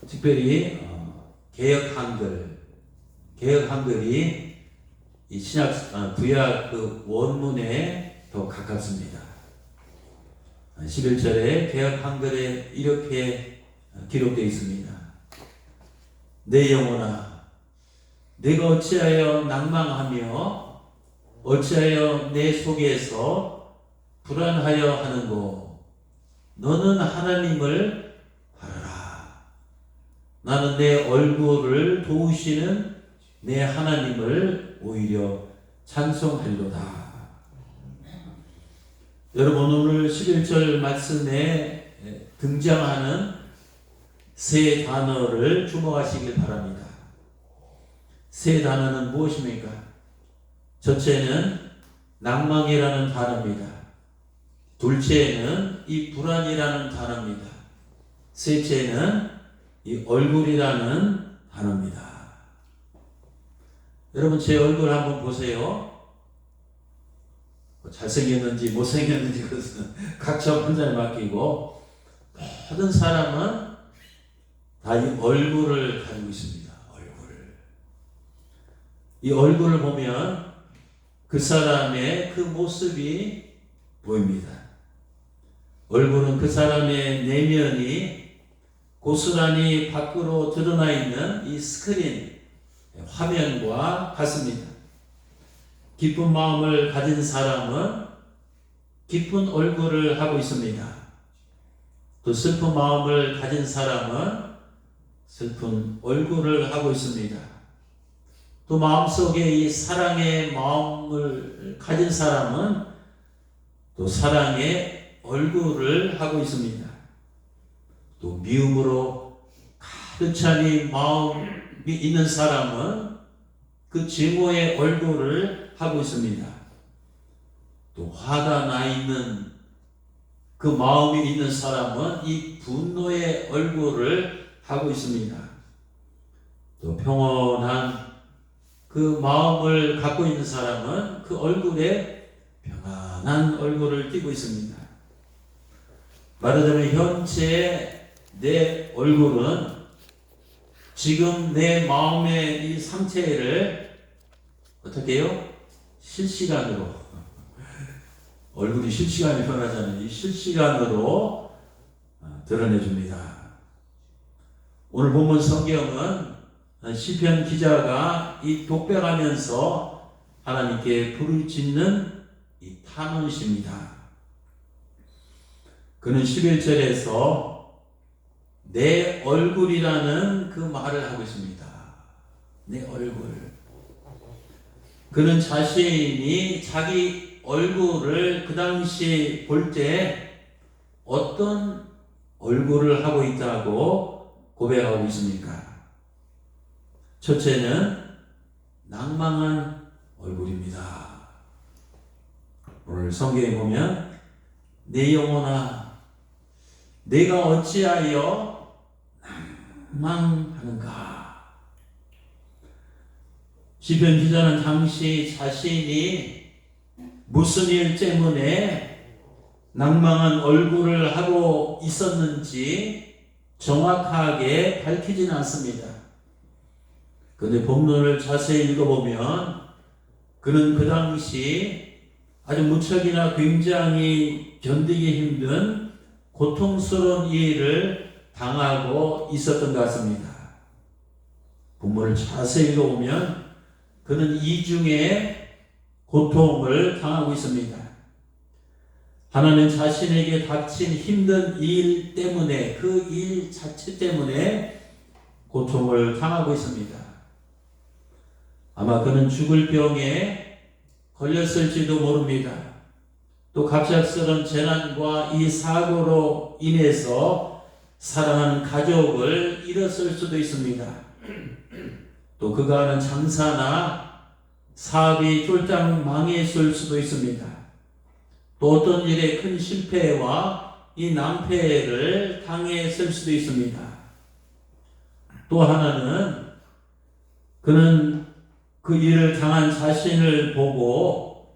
특별히 개역 한글이 이 신약 구약 그 원문에 더 가깝습니다. 11절에 개역 한글에 이렇게 기록되어 있습니다. 내 영혼아, 내가 어찌하여 낭망하며 어찌하여 내 속에서 불안하여 하는고. 너는 하나님을 바라라. 나는 내 얼굴을 도우시는 내 하나님을 오히려 찬송하리로다. 여러분, 오늘 11절 말씀에 등장하는 세 단어를 주목하시길 바랍니다. 세 단어는 무엇입니까? 첫째는 낭망이라는 단어입니다. 둘째는 이 불안이라는 단어입니다. 셋째는 이 얼굴이라는 단어입니다. 여러분, 제 얼굴 한번 보세요. 잘생겼는지 못생겼는지 그것은 각자 판단에 맡기고, 모든 사람은 다 이 얼굴을 가지고 있습니다. 이 얼굴을 보면 그 사람의 그 모습이 보입니다. 얼굴은 그 사람의 내면이 고스란히 밖으로 드러나 있는 이 스크린 화면과 같습니다. 기쁜 마음을 가진 사람은 기쁜 얼굴을 하고 있습니다. 또 슬픈 마음을 가진 사람은 슬픈 얼굴을 하고 있습니다. 또 마음속에 이 사랑의 마음을 가진 사람은 또 사랑의 얼굴을 하고 있습니다. 또 미움으로 가득 찬 이 마음이 있는 사람은 그 증오의 얼굴을 하고 있습니다. 또 화가 나 있는 그 마음이 있는 사람은 이 분노의 얼굴을 하고 있습니다. 또 평온한 그 마음을 갖고 있는 사람은 그 얼굴에 평안한 얼굴을 띠고 있습니다. 말하자면 현재 내 얼굴은 지금 내 마음의 이 상태를 어떻게 해요? 실시간으로 얼굴이 실시간에 변하잖아요. 이 실시간으로 드러내줍니다. 오늘 본문 성경은 시편 기자가 이 독백하면서 하나님께 부르짖는 이 탄원시입니다. 그는 11절에서 내 얼굴이라는 그 말을 하고 있습니다. 내 얼굴. 그는 자신이 자기 얼굴을 그 당시 볼 때 어떤 얼굴을 하고 있다고 고백하고 있습니까? 첫째는 낭망한 얼굴입니다. 오늘 성경에 보면 내 영혼아, 내가 어찌하여 낭망하는가? 시편 기자는 당시 자신이 무슨 일 때문에 낭망한 얼굴을 하고 있었는지 정확하게 밝히지는 않습니다. 그런데 본문을 자세히 읽어보면 그는 그 당시 아주 무척이나 굉장히 견디기 힘든 고통스러운 일을 당하고 있었던 것 같습니다. 본문을 자세히 읽어보면 그는 이중의 고통을 당하고 있습니다. 하나는 자신에게 닥친 힘든 일 때문에, 그 일 자체 때문에 고통을 당하고 있습니다. 아마 그는 죽을 병에 걸렸을지도 모릅니다. 또 갑작스러운 재난과 이 사고로 인해서 사랑하는 가족을 잃었을 수도 있습니다. 또 그가 하는 장사나 사업이 쫄딱 망했을 수도 있습니다. 또 어떤 일에 큰 실패와 이 낭패를 당했을 수도 있습니다. 또 하나는 그는 그 일을 당한 자신을 보고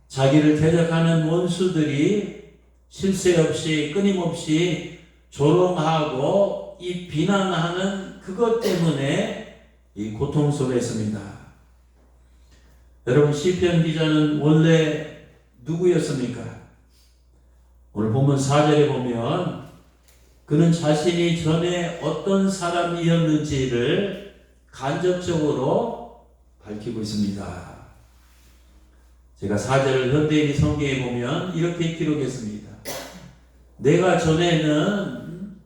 자기를 대적하는 원수들이 쉴 새 없이 끊임없이 조롱하고 이 비난하는 그것 때문에 이 고통 속에 있습니다. 여러분, 시편 기자는 원래 누구였습니까? 오늘 본문 4절에 보면 그는 자신이 전에 어떤 사람이었는지를 간접적으로 밝히고 있습니다. 제가 4절을 현대인이 성경에 보면 이렇게 기록했습니다. 내가 전에는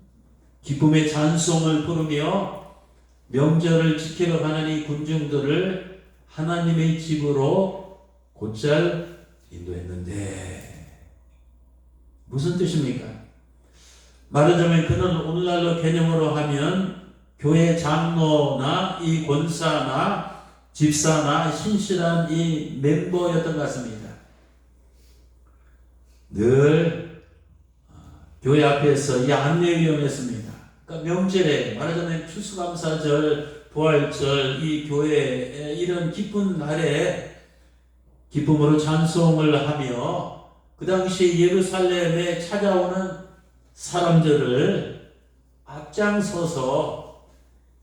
기쁨의 찬송을 부르며 명절을 지키러 가는 이 군중들을 하나님의 집으로 곧잘 인도했는데, 무슨 뜻입니까? 말하자면 그는 오늘날로 개념으로 하면 교회 장로나 이 권사나 집사나 신실한 이 멤버였던 것 같습니다. 늘 교회 앞에서 이 안내위원이었습니다. 그러니까 명절에, 말하자면 추수감사절, 부활절, 이 교회 이런 기쁜 날에 기쁨으로 찬송을 하며 그 당시 예루살렘에 찾아오는 사람들을 앞장서서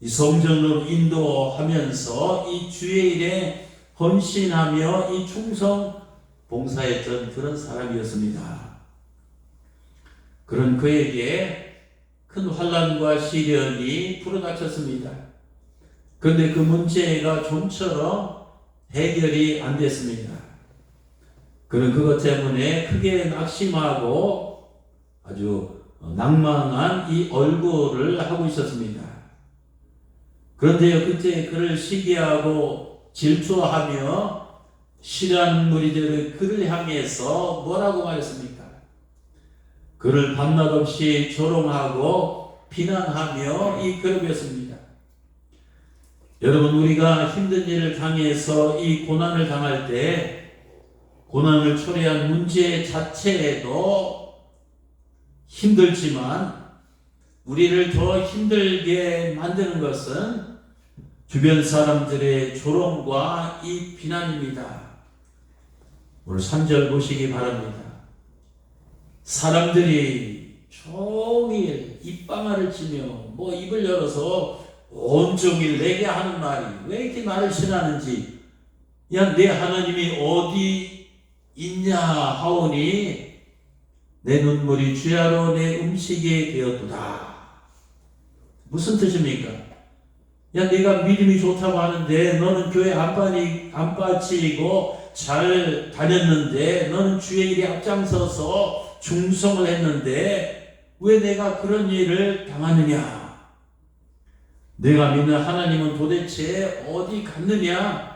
이 성전으로 인도하면서 이 주의 일에 헌신하며 이 충성 봉사했던 그런 사람이었습니다. 그런 그에게 큰 환난과 시련이 불어닥쳤습니다. 그런데 그 문제가 좀처럼 해결이 안 됐습니다. 그는 그것 때문에 크게 낙심하고 아주 낭만한 이 얼굴을 하고 있었습니다. 그런데요, 그때 그를 시기하고 질투하며 싫어하는 무리들의 그를 향해서 뭐라고 말했습니까? 그를 밤낮 없이 조롱하고 비난하며 이 괴롭혔습니다. 여러분, 우리가 힘든 일을 당해서 이 고난을 당할 때 고난을 초래한 문제 자체에도 힘들지만 우리를 더 힘들게 만드는 것은 주변 사람들의 조롱과 이 비난입니다. 오늘 3절 보시기 바랍니다. 사람들이 종일 입방아를 치며 뭐 입을 열어서 온종일 내게 하는 말이 왜 이렇게 나를 싫어하는지, 야, 내 하나님이 어디 있냐 하오니 내 눈물이 주야로 내 음식이 되었도다. 무슨 뜻입니까? 야, 네가 믿음이 좋다고 하는데 너는 교회 안 빠지고 잘 다녔는데 너는 주의 일에 앞장서서 충성을 했는데 왜 내가 그런 일을 당하느냐? 내가 믿는 하나님은 도대체 어디 갔느냐?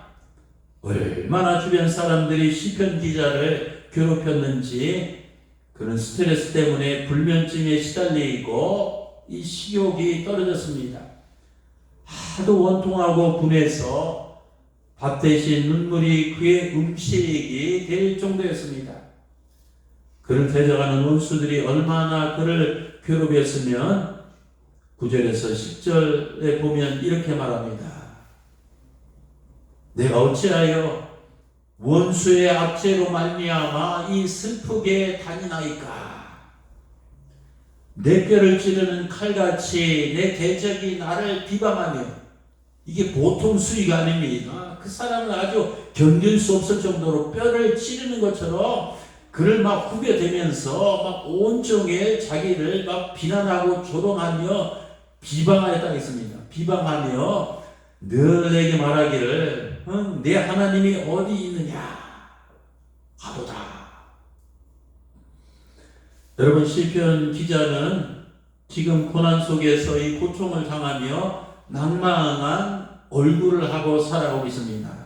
얼마나 주변 사람들이 시편 기자를 괴롭혔는지 그는 스트레스 때문에 불면증에 시달리고 이 식욕이 떨어졌습니다. 하도 원통하고 분해서 밥 대신 눈물이 그의 음식이 될 정도였습니다. 그를 대적하는 원수들이 얼마나 그를 괴롭혔으면 9절에서 10절에 보면 이렇게 말합니다. 내가 어찌하여 원수의 압제로 말미암아 이 슬프게 다니나이까? 내 뼈를 찌르는 칼같이 내 대적이 나를 비방하며, 이게 보통 수위가 아닙니다. 그 사람은 아주 견딜 수 없을 정도로 뼈를 찌르는 것처럼 그를 막 후벼대면서 막 온종일 자기를 막 비난하고 조롱하며 비방하였다 했습니다. 비방하며 늘 내게 말하기를 내 하나님이 어디 있느냐 하도다. 여러분, 시편 기자는 지금 고난 속에서 이 고통을 당하며 낭망한 얼굴을 하고 살아오고 있습니다.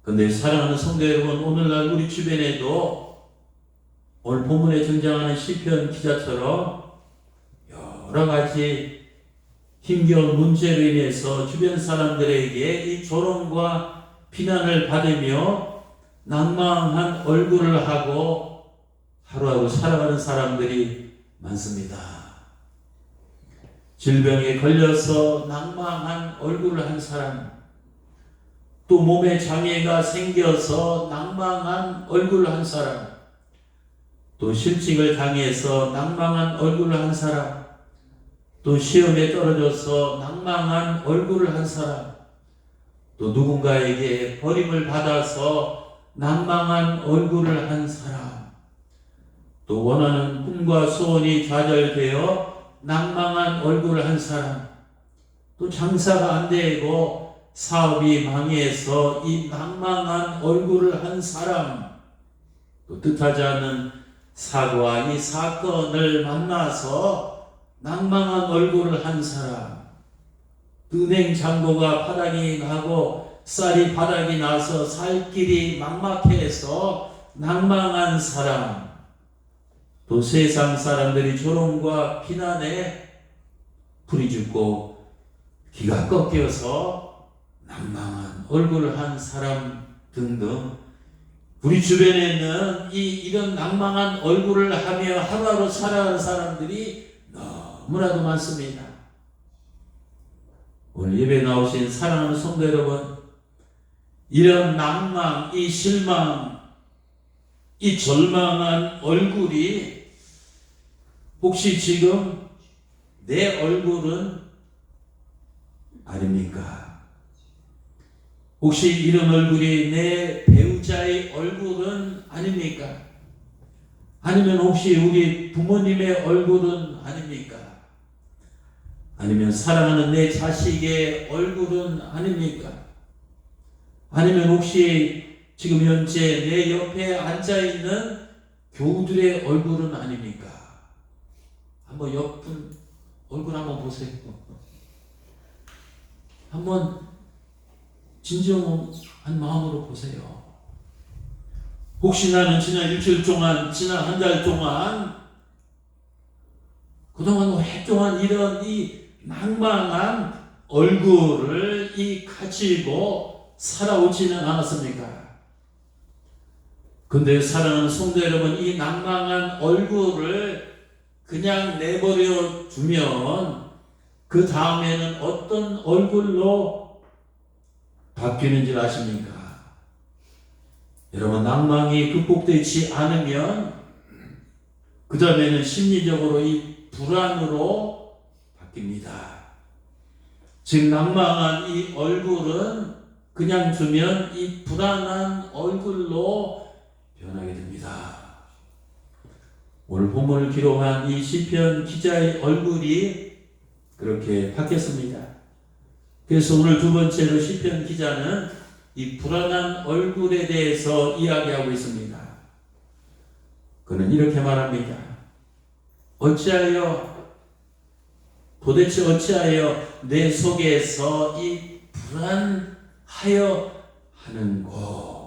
그런데 사랑하는 성도 여러분, 오늘날 우리 주변에도 오늘 본문에 등장하는 시편 기자처럼 여러 가지 힘겨운 문제로 인해서 주변 사람들에게 이 조롱과 비난을 받으며 낭망한 얼굴을 하고 하루하루 살아가는 사람들이 많습니다. 질병에 걸려서 낭망한 얼굴을 한 사람, 또 몸에 장애가 생겨서 낭망한 얼굴을 한 사람, 또 실직을 당해서 낭망한 얼굴을 한 사람, 또 시험에 떨어져서 낭망한 얼굴을 한 사람, 또 누군가에게 버림을 받아서 낭망한 얼굴을 한 사람, 또 원하는 꿈과 소원이 좌절되어 낭망한 얼굴을 한 사람, 또 장사가 안 되고 사업이 망해서 이 낭망한 얼굴을 한 사람, 또 뜻하지 않은 사고와 이 사건을 만나서 낭망한 얼굴을 한 사람, 은행 잔고가 바닥이 나고 쌀이 바닥이 나서 살 길이 막막해서 낭망한 사람, 또 세상 사람들이 조롱과 비난에 불이 죽고 기가 꺾여서 낭망한 얼굴을 한 사람 등등, 우리 주변에는 이런 낭망한 얼굴을 하며 하루하루 살아가는 사람들이 너무나도 많습니다. 오늘 예배에 나오신 사랑하는 성도 여러분, 이런 낭망, 이 실망, 이 절망한 얼굴이 혹시 지금 내 얼굴은 아닙니까? 혹시 이런 얼굴이 내 배우자의 얼굴은 아닙니까? 아니면 혹시 우리 부모님의 얼굴은 아닙니까? 아니면 사랑하는 내 자식의 얼굴은 아닙니까? 아니면 혹시 지금 현재 내 옆에 앉아있는 교우들의 얼굴은 아닙니까? 한번 옆분 얼굴 한번 보세요. 한번 진정한 마음으로 보세요. 혹시 나는 지난 일주일 동안, 지난 한 달 동안, 그동안 오랫동안 이런 이 낭망한 얼굴을 가지고 살아오지는 않았습니까? 근데 사랑하는 성도 여러분, 이 낭망한 얼굴을 그냥 내버려 두면 그 다음에는 어떤 얼굴로 바뀌는 줄 아십니까? 여러분, 낭망이 극복되지 않으면 그 다음에는 심리적으로 이 불안으로 바뀝니다. 즉 낭망한 이 얼굴은 그냥 두면 이 불안한 얼굴로 변하게 됩니다. 오늘 본문을 기록한 이 시편 기자의 얼굴이 그렇게 바뀌었습니다. 그래서 오늘 두 번째로 시편 기자는 이 불안한 얼굴에 대해서 이야기하고 있습니다. 그는 이렇게 말합니다. 도대체 어찌하여 내 속에서 이 불안하여 하는고?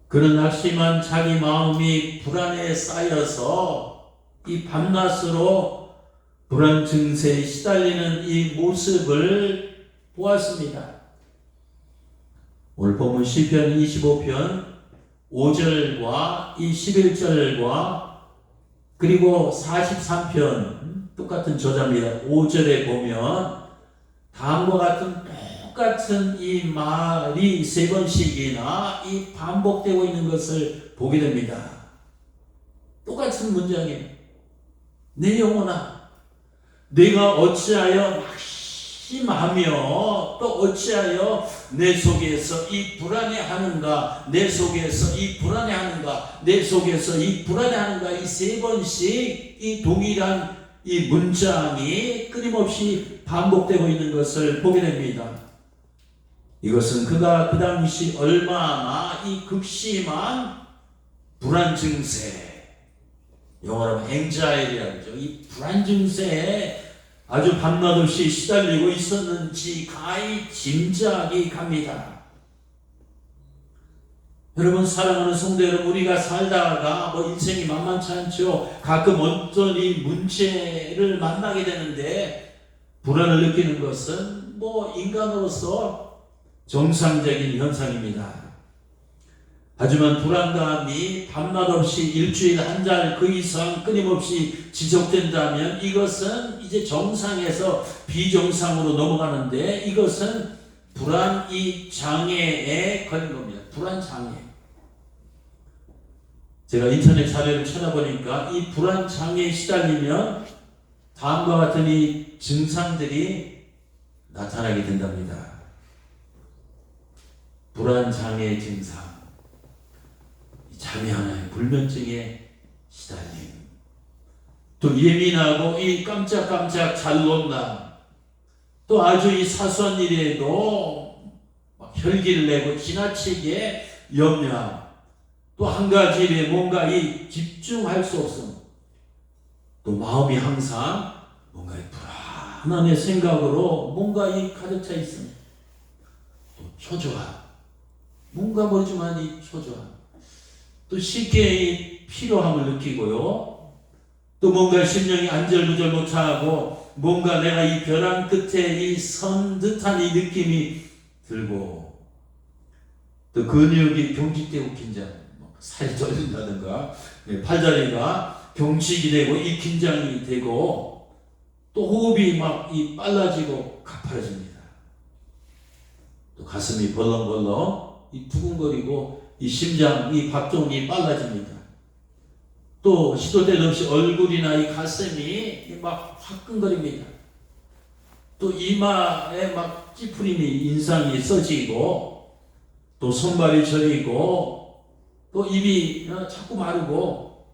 그는 낙심한 자기 마음이 불안에 쌓여서 이 밤낮으로 불안 증세에 시달리는 이 모습을 보았습니다. 오늘 본문 시편 25편 5절과 이 11절과 그리고 43편 똑같은 저자입니다. 5절에 보면 다음과 같은 똑같은 이 말이 세 번씩이나 이 반복되고 있는 것을 보게 됩니다. 똑같은 문장이에요. 내 영혼아, 내가 어찌하여 낙심하며 또 어찌하여 내 속에서 이 불안해하는가, 내 속에서 이 불안해하는가, 내 속에서 이 불안해하는가, 이 세 번씩 이 동일한 이 문장이 끊임없이 반복되고 있는 것을 보게 됩니다. 이것은 그가 그 당시 얼마나 이 극심한 불안 증세, 영어로 anxiety라고 하죠. 이 불안 증세에 아주 밤낮 없이 시달리고 있었는지 가히 짐작이 갑니다. 여러분, 사랑하는 성도 여러분, 우리가 살다가 인생이 만만치 않죠. 가끔 어떤 이 문제를 만나게 되는데 불안을 느끼는 것은 인간으로서 정상적인 현상입니다. 하지만 불안감이 밤낮 없이 일주일 한 달 그 이상 끊임없이 지속된다면 이것은 이제 정상에서 비정상으로 넘어가는데 이것은 불안 이 장애에 걸린 겁니다. 불안 장애. 제가 인터넷 자료를 찾아보니까 이 불안 장애에 시달리면 다음과 같은 이 증상들이 나타나게 된답니다. 불안장애 증상, 잠이 안 와요. 불면증에 시달림, 또 예민하고 이 깜짝깜짝 잘 논다, 또 아주 이 사소한 일에도 막 혈기를 내고 지나치게 염려함, 또 한 가지 일에 뭔가 이 집중할 수 없음, 또 마음이 항상 뭔가 불안한 생각으로 뭔가 이 가득 차 있음, 또 초조함, 뭔가 모르지만 이 초조함, 또 쉽게 이 피로함을 느끼고요, 또 뭔가 심령이 안절부절 못하고 뭔가 내가 이 벼랑 끝에 이 선 듯한 이 느낌이 들고, 또 근육이 경직되고 긴장, 살이 떨린다든가 팔다리가 경직이 되고 이 긴장이 되고, 또 호흡이 막 이 빨라지고 가파라집니다. 또 가슴이 벌렁벌렁 이 두근거리고 이 심장 이 박동이 빨라집니다. 또 시도 때도 없이 얼굴이나 이 가슴이 막 화끈거립니다. 또 이마에 막 찌푸림이 인상이 써지고, 또 손발이 저리고, 또 입이 자꾸 마르고,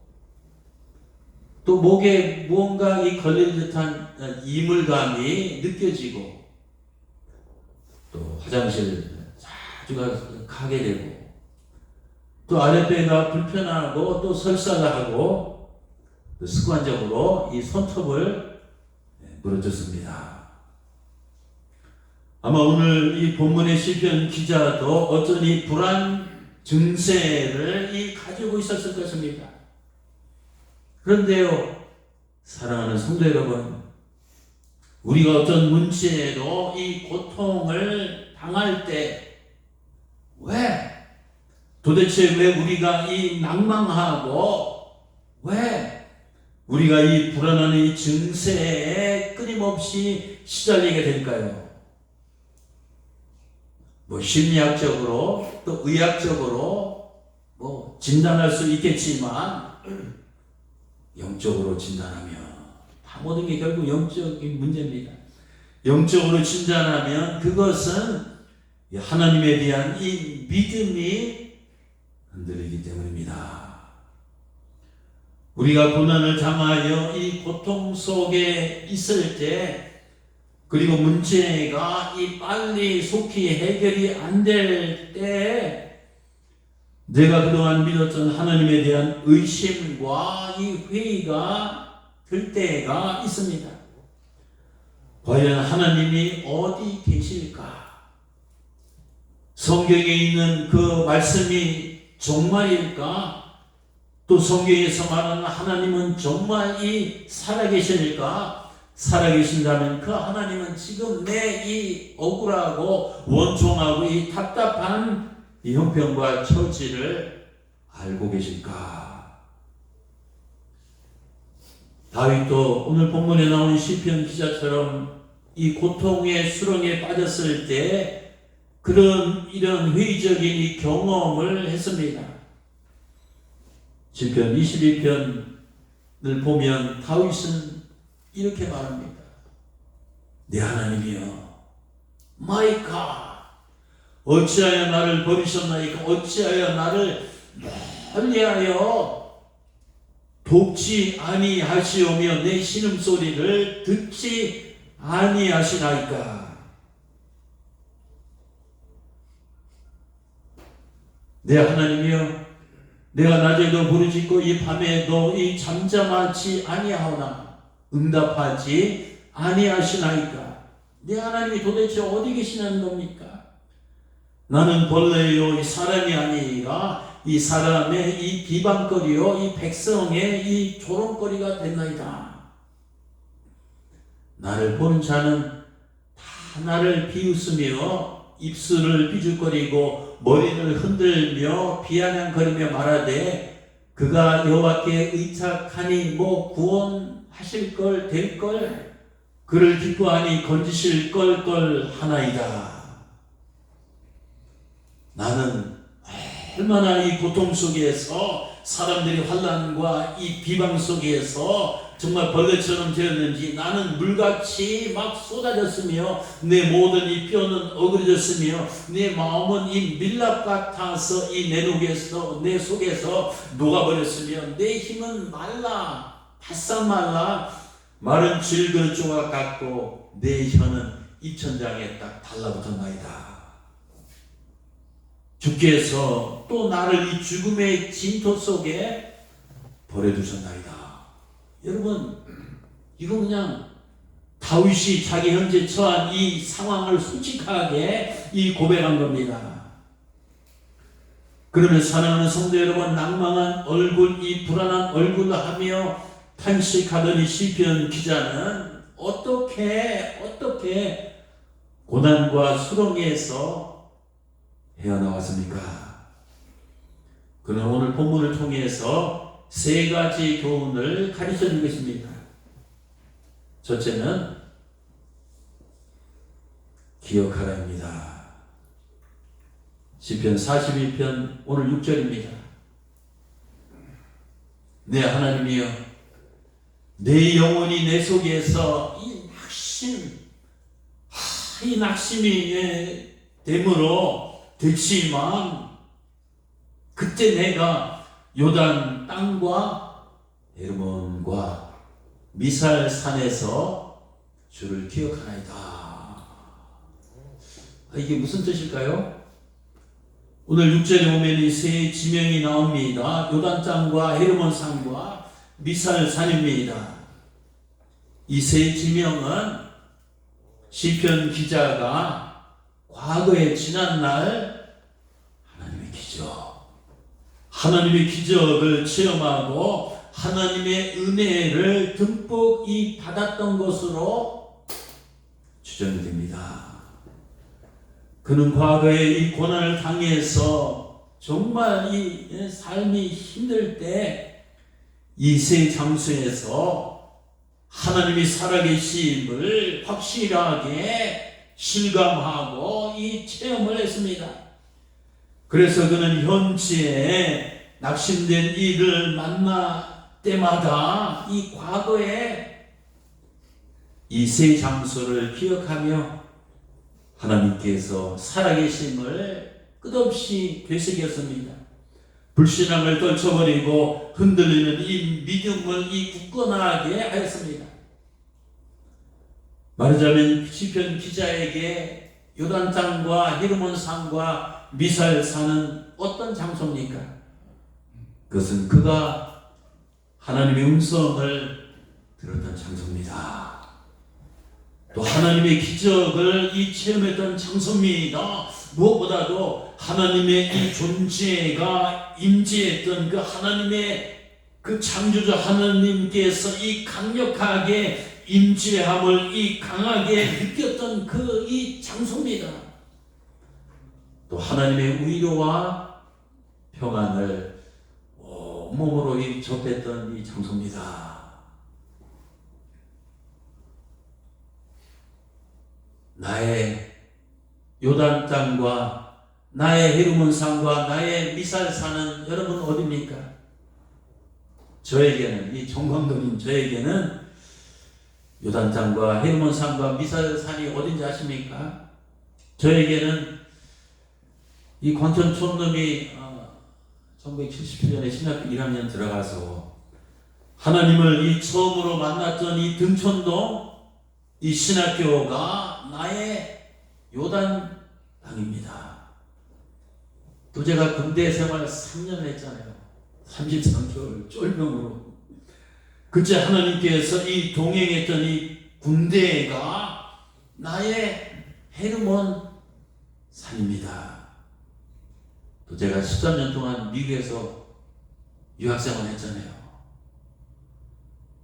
또 목에 무언가 이 걸릴 듯한 이물감이 느껴지고, 또 화장실 자주 가게 되고, 또 아랫배가 불편하고 또 설사하고, 또 습관적으로 이 손톱을 물어뜯습니다. 아마 오늘 이 본문의 시편 기자도 어떤 이 불안 증세를 가지고 있었을 것입니다. 그런데요, 사랑하는 성도 여러분, 우리가 어떤 문제로 이 고통을 당할 때 도대체 왜 우리가 이 낭망하고, 왜 우리가 이 불안한 이 증세에 끊임없이 시달리게 될까요? 심리학적으로 또 의학적으로 진단할 수 있겠지만, 영적으로 진단하면 다 모든 게 결국 영적인 문제입니다. 영적으로 진단하면 그것은 하나님에 대한 이 믿음이 흔들리기 때문입니다. 우리가 고난을 당하여 이 고통 속에 있을 때, 그리고 문제가 이 빨리 속히 해결이 안 될 때, 내가 그동안 믿었던 하나님에 대한 의심과 이 회의가 들 때가 있습니다. 과연 하나님이 어디 계실까? 성경에 있는 그 말씀이 정말일까? 또 성경에서 말하는 하나님은 정말 이 살아계실까? 살아계신다면 그 하나님은 지금 내 이 억울하고 원통하고 이 답답한 이 형편과 처지를 알고 계실까? 다윗도 오늘 본문에 나온 시편 기자처럼 이 고통의 수렁에 빠졌을 때 이런 회의적인 이 경험을 했습니다. 시편 22편을 보면 다윗은 이렇게 말합니다. 내 하나님이여, My God, 어찌하여 나를 버리셨나이까? 어찌하여 나를 멀리하여 돕지 아니하시오며 내 신음소리를 듣지 아니하시나이까? 내 하나님이여, 내가 낮에도 부르짖고 이 밤에도 이 잠잠하지 아니하오나 응답하지 아니하시나이까? 내 하나님이 도대체 어디 계시는 겁니까? 나는 본래요 이 사람이 아니라 이 사람의 이 비방거리요 이 백성의 이 조롱거리가 됐나이다. 나를 보는 자는 다 나를 비웃으며 입술을 삐죽거리고 머리를 흔들며 비아냥거리며 말하되, 그가 여호와께 의탁하니 구원하실 걸 될 걸, 그를 기뻐하니 건지실 걸 하나이다. 나는 얼마나 이 고통 속에서, 사람들이 환난과 이 비방 속에서 정말 벌레처럼 되었는지 나는 물같이 막 쏟아졌으며 내 모든 이 뼈는 어그러졌으며 내 마음은 이 밀랍 같아서 이 내 속에서 녹아버렸으며 내 힘은 말라 바싹 말라 마른 질그릇 조각 같고 내 혀는 입천장에 딱 달라붙었나이다. 주께서 또 나를 이 죽음의 진토 속에 버려두셨나이다. 여러분, 이거 그냥 다윗이 자기 현재 처한 이 상황을 솔직하게 이 고백한 겁니다. 그러면 사랑하는 성도 여러분, 낭망한 얼굴, 이 불안한 얼굴을 하며 탄식하던 이 시편 기자는 어떻게 고난과 수렁에서 헤어나왔습니까? 그는 오늘 본문을 통해서 세 가지 교훈을 가르쳐 준 것입니다. 첫째는 기억하라입니다. 시편 42편 오늘 6절입니다. 내 하나님이여, 내 영혼이 내 속에서 이 낙심이 됨으로 됐지만 그때 내가 요단 땅과 헤르몬과 미살 산에서 주를 기억하나이다. 이게 무슨 뜻일까요? 오늘 6절에 보면 이 세 지명이 나옵니다. 요단 땅과 헤르몬 산과 미살 산입니다. 이 세 지명은 시편 기자가 과거에 지난날 하나님의 기적을 체험하고 하나님의 은혜를 듬뿍 받았던 것으로 추정이 됩니다. 그는 과거에 이 고난을 당해서 정말 이 삶이 힘들 때 이 세 장소에서 하나님이 살아계심을 확실하게 실감하고 이 체험을 했습니다. 그래서 그는 현지에 낙심된 이를 만나 때마다 이 과거에 이 세 장소를 기억하며 하나님께서 살아계심을 끝없이 되새겼습니다. 불신앙을 떨쳐버리고 흔들리는 이 믿음을 굳건하게 하였습니다. 말하자면 시편 기자에게 요단 땅과 헤르몬 산과 미살 산은 어떤 장소입니까? 그것은 그가 하나님의 음성을 들었던 장소입니다. 또 하나님의 기적을 체험했던 장소입니다. 무엇보다도 하나님의 이 존재가 임재했던 그 하나님의 그 창조주 하나님께서 강력하게 임재함을 강하게 느꼈던 그 장소입니다. 또 하나님의 위로와 평안을 온몸으로 접했던 이 장소입니다. 나의 요단 땅과 나의 헤르몬 산과 나의 미살 산은 여러분 어디입니까? 저에게는, 이 정광돈인 저에게는 요단 땅과 헤르몬 산과 미살 산이 어딘지 아십니까? 저에게는 이 광천 촌놈이 1977년에 신학교 1학년 들어가서 하나님을 처음으로 만났던 이 등촌동 이 신학교가 나의 요단 땅입니다. 또 제가 군대 생활 3년 했잖아요. 33개월 쫄병으로. 그때 하나님께서 동행했던 이 군대가 나의 헤르몬 산입니다. 또 제가 13년 동안 미국에서 유학생활 했잖아요.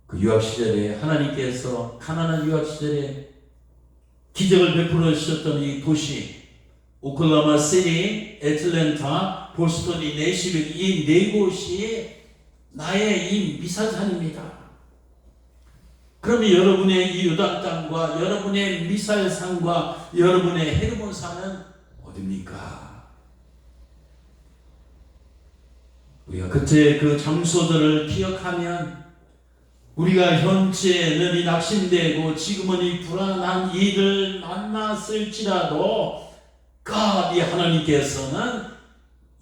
그 유학 시절에 하나님께서 가난한 유학 시절에 기적을 베풀어 주셨던 이 도시 오클라호마 시티, 애틀랜타, 보스턴, 내시빌 이 네 곳이 나의 미살산입니다. 그러면 여러분의 이 요단 땅과 여러분의 미살산과 여러분의 헤르몬 산은 어디입니까? 우리가 그때 그 장소들을 기억하면 우리가 현재는 이 낙심되고 지금은 이 불안한 일을 만났을지라도 이 하나님께서는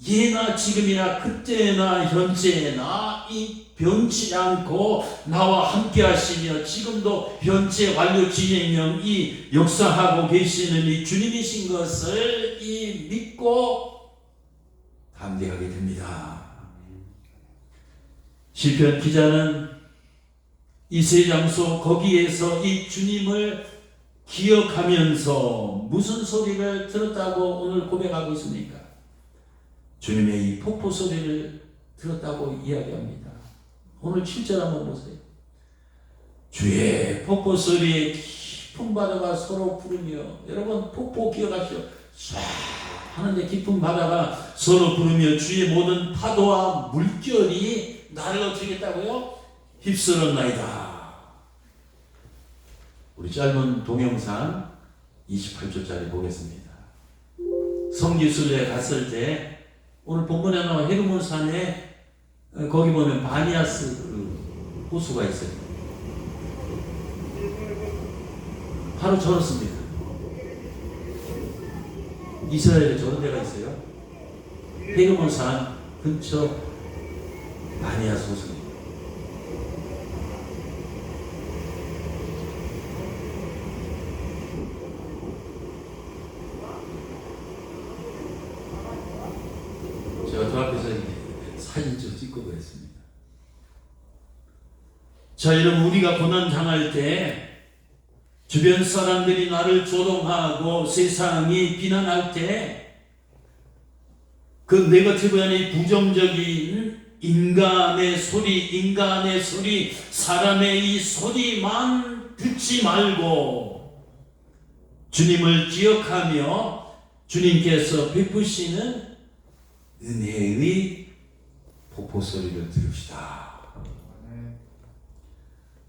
예나 지금이나 그때나 현재나 이 변치 않고 나와 함께 하시며 지금도 현재 완료 진행형 이 역사하고 계시는 이 주님이신 것을 이 믿고 담대하게 됩니다. 시편 기자는 이 세 장소 거기에서 이 주님을 기억하면서 무슨 소리를 들었다고 오늘 고백하고 있습니까? 주님의 이 폭포 소리를 들었다고 이야기합니다. 오늘 7절 한번 보세요. 주의 폭포 소리에 깊은 바다가 서로 부르며, 여러분 폭포 기억하시죠? 쏴 하는데 깊은 바다가 서로 부르며 주의 모든 파도와 물결이 나를 어떻게 했다고요? 휩쓸었나이다. 우리 짧은 동영상 28초짜리 보겠습니다. 성지순례 갔을 때 오늘 본문에 나온 헤르몬산에 거기 보면 바니아스 호수가 있어요. 바로 저렇습니다. 이스라엘에 저런 데가 있어요. 헤르몬산 근처 바니아스 호수입니다. 제가 저 앞에서 사진 좀 찍고 그랬습니다. 자, 여러분, 우리가 고난 당할 때 주변 사람들이 나를 조롱하고 세상이 비난할 때 그 네거티브한 부정적인 인간의 소리, 사람의 이 소리만 듣지 말고 주님을 기억하며 주님께서 베푸시는 은혜의 폭포 소리를 들읍시다.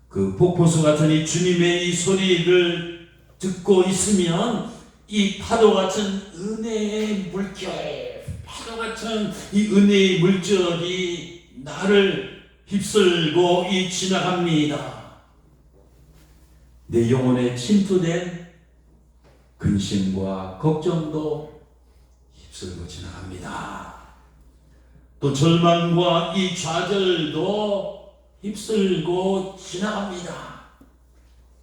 그 폭포수 같은 이 주님의 이 소리를 듣고 있으면 이 파도 같은 은혜의 물결, 파도 같은 이 은혜의 물결이 나를 휩쓸고 지나갑니다. 내 영혼에 침투된 근심과 걱정도 휩쓸고 지나갑니다. 또 절망과 이 좌절도 휩쓸고 지나갑니다.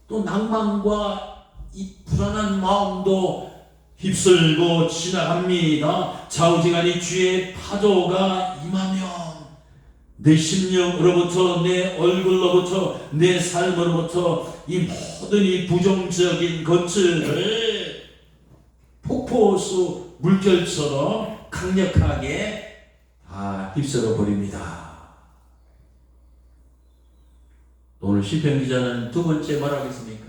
또 낭만과 이 불안한 마음도 휩쓸고 지나갑니다. 좌우지간이 주의 파도가 임하면 내 심령으로부터, 내 얼굴로부터, 내 삶으로부터 이 모든 이 부정적인 것들을 폭포수 물결처럼 강력하게 다 휩쓸어 버립니다. 오늘 시편 기자는 두 번째 뭐라고 했습니까?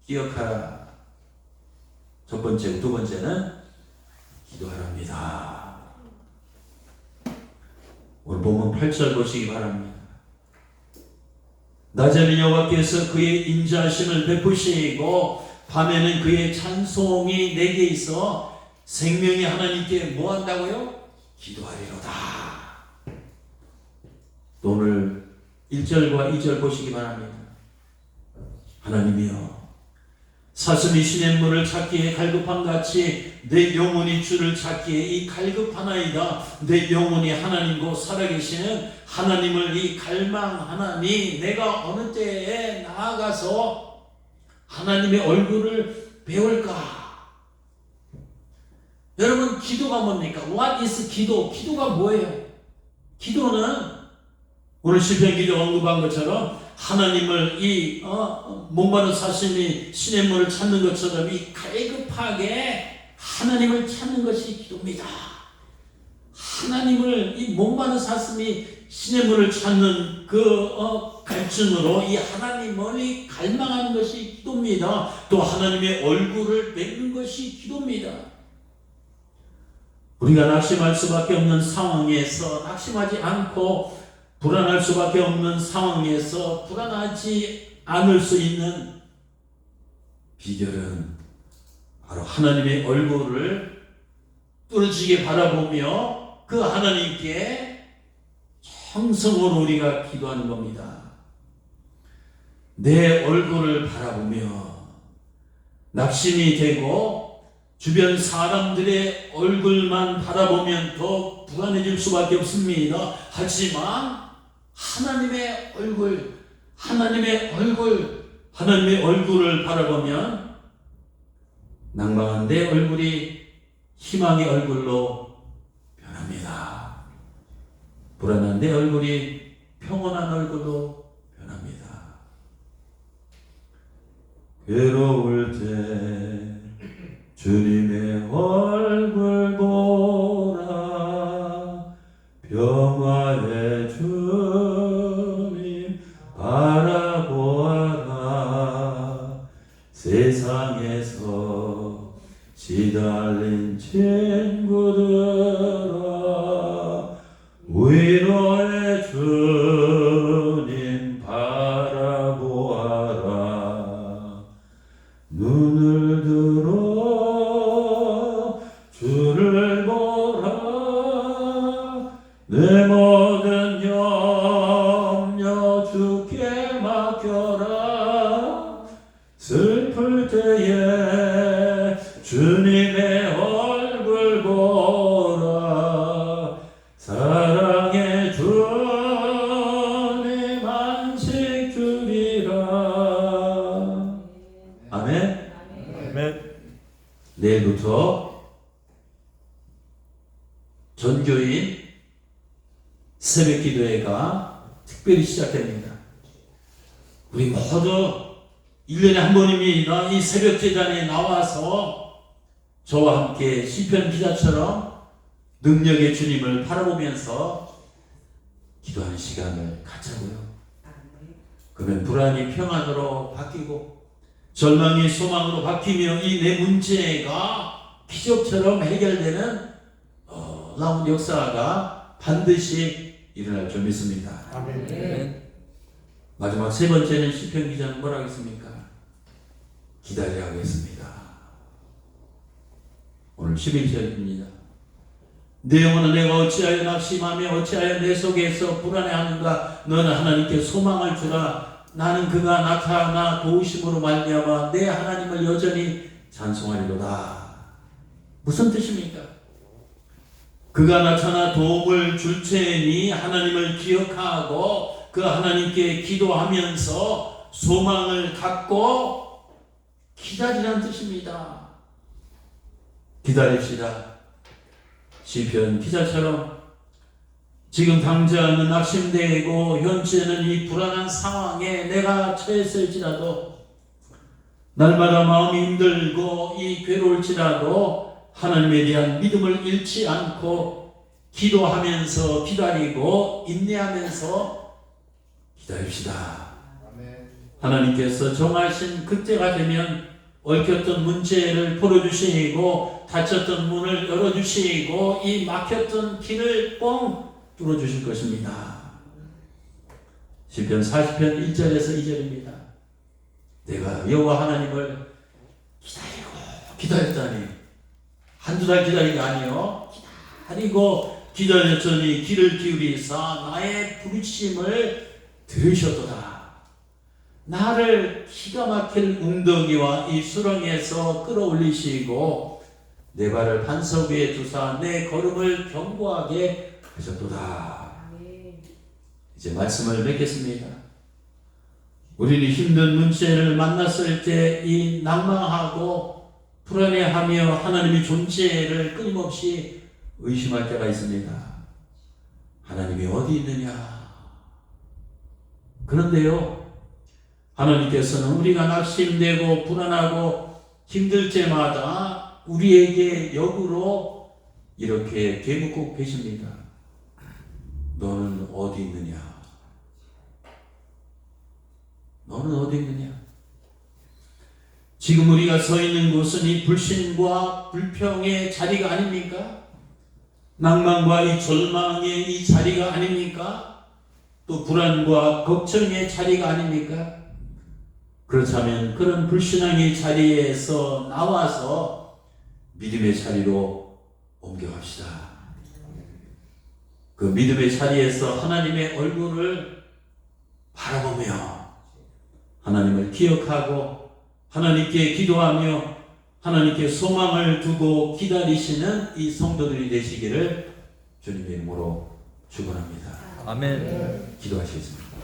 기억하라. 첫 번째고 두 번째는 기도하랍니다. 오늘 본문 8절 보시기 바랍니다. 낮에는 여호와께서 그의 인자하심을 베푸시고 밤에는 그의 찬송이 내게 있어 생명의 하나님께 뭐 한다고요? 기도하리로다. 오늘 1절과 2절 보시기 바랍니다. 하나님이여, 사슴이 시냇물을 찾기에 갈급함같이 내 영혼이 주를 찾기에 이 갈급하나이다. 내 영혼이 하나님과 살아계시는 하나님을 이 갈망하나니 내가 어느 때에 나아가서 하나님의 얼굴을 배울까? 여러분, 기도가 뭡니까? What is 기도? 기도가 뭐예요? 기도는 오늘 시편 기자 언급한 것처럼 하나님을 목마른 사슴이 시냇물을 찾는 것처럼 이 갈급하게 하나님을 찾는 것이 기도입니다. 하나님을 이 목마른 사슴이 시냇물을 찾는 그 갈증으로 이 하나님을 이 갈망하는 것이 기도입니다. 또 하나님의 얼굴을 뵙는 것이 기도입니다. 우리가 낙심할 수밖에 없는 상황에서 낙심하지 않고 불안할 수밖에 없는 상황에서 불안하지 않을 수 있는 비결은 바로 하나님의 얼굴을 뚫어지게 바라보며 그 하나님께 정성으로 우리가 기도하는 겁니다. 내 얼굴을 바라보며 낙심이 되고 주변 사람들의 얼굴만 바라보면 더 불안해질 수밖에 없습니다. 하지만 하나님의 얼굴을 바라보면 낭망한 내 얼굴이 희망의 얼굴로 변합니다. 불안한 내 얼굴이 평온한 얼굴로 변합니다. 괴로울 때 주님의 얼굴 보라, 평화의 주님 바라보아라. 세상에서 시달린 친구들아, 위로의 주님 바라보아라. 눈을 들어 주를 보라. 내 모든 염려 주께 맡겨라. 슬플 때에 주님의 얼굴 보라. 사랑의 주님 안식 주리라. 아멘. 아멘. 내일부터 전교인 새벽 기도회가 특별히 시작됩니다. 우리 모두 1년에 한 번입니다. 이 새벽 제단에 나와서 저와 함께 시편 기자처럼 능력의 주님을 바라보면서 기도하는 시간을 갖자고요. 그러면 불안이 평안으로 바뀌고 절망이 소망으로 바뀌며 이 내 문제가 기적처럼 해결되는 놀라운 역사가 반드시 일어날 줄 믿습니다. 아멘. 마지막 세 번째는 시편 기자는 뭐라 하겠습니까? 기다려 하겠습니다. 오늘 11절입니다. 내 영혼은 내가 어찌하여 낙심하며 어찌하여 내 속에서 불안해하는가. 너는 하나님께 소망할 주라. 나는 그가 나타나 도우심으로 말미암아 내 하나님을 여전히 찬송하리로다. 무슨 뜻입니까? 그가 나타나 도움을 줄 테니 하나님을 기억하고 그 하나님께 기도하면서 소망을 갖고 기다리라는 뜻입니다. 기다립시다. 시편 기자처럼 지금 당장은 낙심되고 현재는 이 불안한 상황에 내가 처했을지라도 날마다 마음이 힘들고 이 괴로울지라도 하나님에 대한 믿음을 잃지 않고 기도하면서 기다리고 인내하면서 기다립시다. 하나님께서 정하신 그때가 되면 얽혔던 문제를 풀어주시고 닫혔던 문을 열어주시고 이 막혔던 길을 뻥 뚫어주실 것입니다. 시편 40편 1절에서 2절입니다. 내가 여호와 하나님을 기다렸다니 한두 달 기다린 게 아니요 기다리고 기다렸더니 귀를 기울이사 나의 부르심을 들으셨도다. 나를 기가 막힐 웅덩이와 이 수렁에서 끌어올리시고 내 발을 반석 위에 두사 내 걸음을 견고하게 하셨도다. 이제 말씀을 맺겠습니다. 우리는 힘든 문제를 만났을 때 이 낭망하고 불안해하며 하나님의 존재를 끊임없이 의심할 때가 있습니다. 하나님이 어디 있느냐? 그런데요, 하나님께서는 우리가 낙심되고 불안하고 힘들 때마다 우리에게 역으로 이렇게 되묻고 계십니다. 너는 어디 있느냐? 너는 어디 있느냐? 지금 우리가 서 있는 곳은 이 불신과 불평의 자리가 아닙니까? 낭만과 이 절망의 이 자리가 아닙니까? 또 불안과 걱정의 자리가 아닙니까? 그렇다면 그런 불신앙의 자리에서 나와서 믿음의 자리로 옮겨갑시다. 그 믿음의 자리에서 하나님의 얼굴을 바라보며 하나님을 기억하고 하나님께 기도하며 하나님께 소망을 두고 기다리시는 이 성도들이 되시기를 주님의 이름으로 축원합니다. 아멘. 기도하시겠습니다.